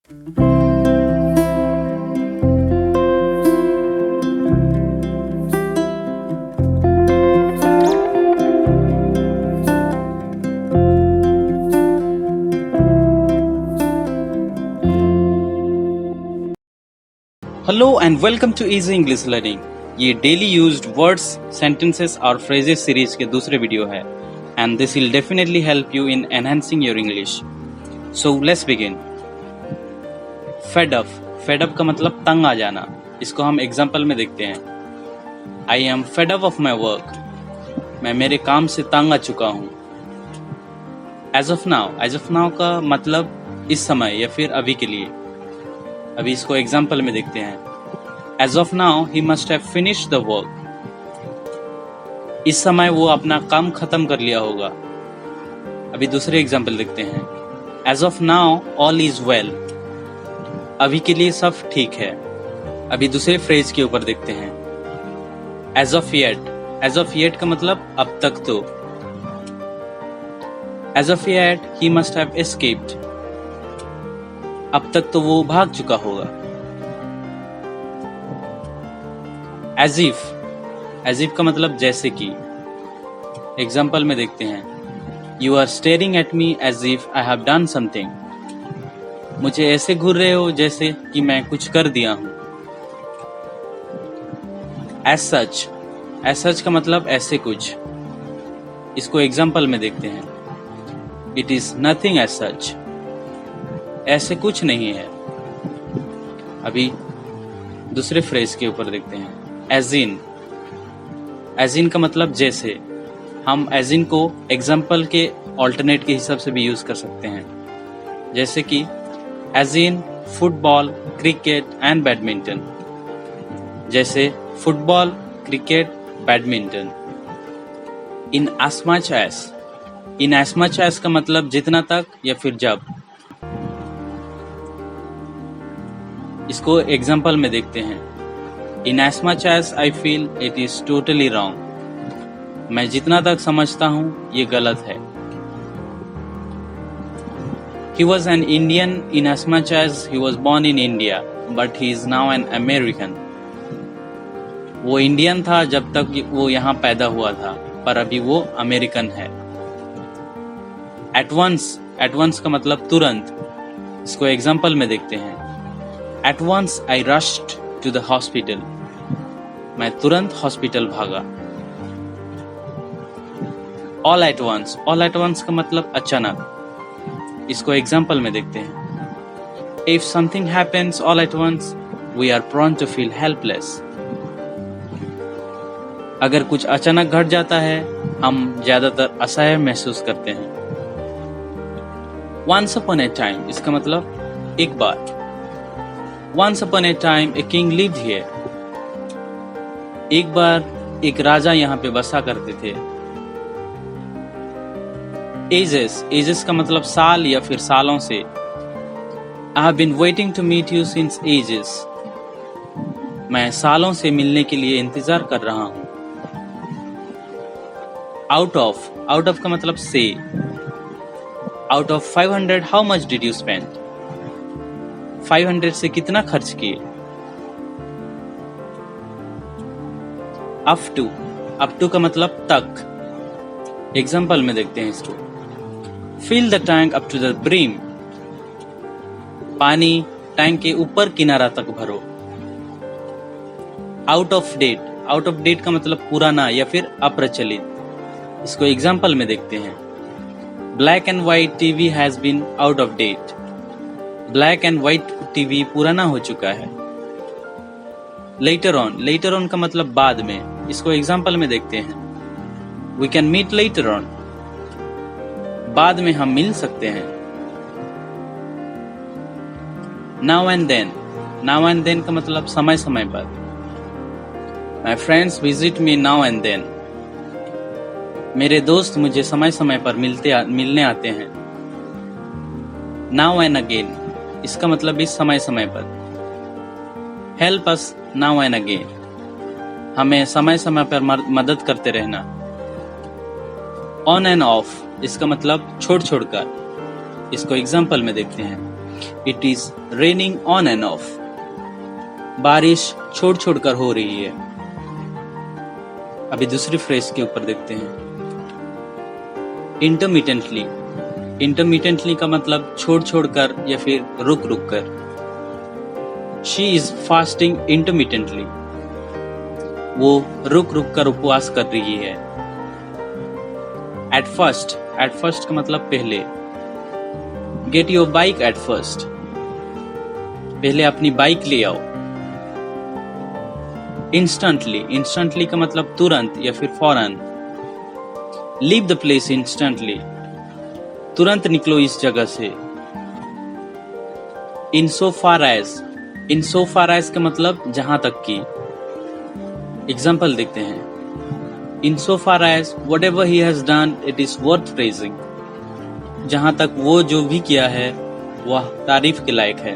Hello and welcome to easy English learning. ये daily used words, sentences और phrases series के दूसरे video है and this will definitely help you in enhancing your English. So let's begin. Fed up. Fed up का मतलब तंग आ जाना। इसको हम एग्जांपल में देखते हैं। I am fed up of my work. मैं मेरे काम से तंग आ चुका हूँ। As of now. As of now का मतलब इस समय या फिर अभी के लिए। अभी इसको एग्जाम्पल में देखते हैं। As of now he must have finished the work. इस समय वो अपना काम खत्म कर लिया होगा। अभी दूसरे एग्जाम्पल देखते हैं। As of now all is well. अभी के लिए सब ठीक है। अभी दूसरे फ्रेज के ऊपर देखते हैं। As of yet. As of yet का मतलब अब तक तो। As of yet he must have escaped. अब तक तो वो भाग चुका होगा। As if. एज इफ का मतलब जैसे कि। एग्जाम्पल में देखते हैं। You are staring at me as if I have done something. मुझे ऐसे घूर रहे हो जैसे कि मैं कुछ कर दिया हूं। As such. एज सच का मतलब ऐसे कुछ। इसको एग्जाम्पल में देखते हैं। It is nothing as such. ऐसे कुछ नहीं है। अभी दूसरे फ्रेज के ऊपर देखते हैं। As in. एज इन का मतलब जैसे। हम एज इन को एग्जाम्पल के ऑल्टरनेट के हिसाब से भी यूज कर सकते हैं। जैसे कि as in football, cricket and badminton. जैसे football, cricket, badminton. In as much as. In as much as का मतलब जितना तक या फिर जब। इसको एग्जाम्पल में देखते हैं। In as much as I feel it is totally wrong. मैं जितना तक समझता हूं ये गलत है। He was an Indian in as much as he was born in India but he is now an American. वो इंडियन था जब तक वो यहाँ पैदा हुआ था, पर अभी वो अमेरिकन है। Eight once. एट वंस का मतलब तुरंत। इसको एग्जाम्पल में देखते हैं। At once I rushed to the hospital. मैं तुरंत हॉस्पिटल भागा। All at once. All at once का मतलब अचानक। इसको एग्जाम्पल में देखते हैं। If something happens all at once, we are prone to feel helpless. अगर कुछ अचानक घट जाता है, हम ज्यादातर असहाय महसूस करते हैं। Once upon a time. इसका मतलब एक बार। Once upon a time a king lived here. एक बार एक राजा यहाँ पे बसा करते थे। Ages. Ages का मतलब साल या फिर सालों से। I have been waiting to meet you since ages. मैं सालों से मिलने के लिए इंतजार कर रहा हूँ। Out of. Out of का मतलब से। Out of 500 how much did you spend? 500 से कितना खर्च किए? Up to. अप टू का मतलब तक। एग्जाम्पल में देखते हैं इसको। Fill the tank up to the brim. पानी टैंक के ऊपर किनारा तक भरो। Out of date. Out of date का मतलब पुराना या फिर अप्रचलित। इसको एग्जाम्पल में देखते हैं। Black and white TV has been out of date. Black and white TV पुराना हो चुका है। Later on. लेटर ऑन का मतलब बाद में। इसको एग्जाम्पल में देखते हैं। We can meet later on. बाद में हम मिल सकते हैं। Now and then. Now and then का मतलब समय समय पर। My friends visit me now and then. मेरे दोस्त मुझे समय समय पर मिलने आते हैं। Now and again. इसका मतलब इस समय समय पर। Help us now and again. हमें समय समय पर मदद करते रहना। On and off. इसका मतलब छोड़ छोड़कर। इसको एग्जाम्पल में देखते हैं। It is raining on and of. बारिश छोड़ छोड़ कर हो रही है। अभी दूसरी फ्रेज के ऊपर देखते हैं, इंटरमिटेंटली। इंटरमिटेंटली का मतलब छोड़ छोड़ कर या फिर रुक रुक कर। शी इज फास्टिंग इंटरमिटेंटली, वो रुक रुक कर उपवास कर रही है। एट फर्स्ट का मतलब पहले। Get your bike at first, पहले अपनी बाइक ले आओ। इंस्टेंटली का मतलब तुरंत या फिर फौरन। लीव द प्लेस इंस्टेंटली, तुरंत निकलो इस जगह से। इन सो फार एज का मतलब जहां तक की। एग्जाम्पल देखते हैं, in so far as whatever he has done it is worth praising. जहां तक वो जो भी किया है वह तारीफ के लायक है।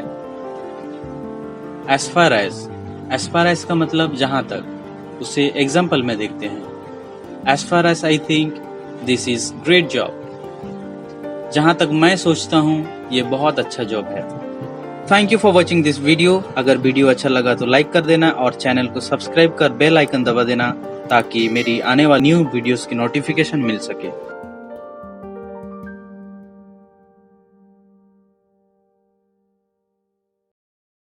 एज फार एज का मतलब जहां तक। उसे एग्जाम्पल में देखते हैं, as far as I think this is great job. जहां तक मैं सोचता हूं ये बहुत अच्छा जॉब है। Thank you for watching this video. अगर वीडियो अच्छा लगा तो लाइक कर देना और चैनल को सब्सक्राइब कर बेल आइकन दबा देना ताकि मेरी आने वाली न्यू वीडियोस की नोटिफिकेशन मिल सके।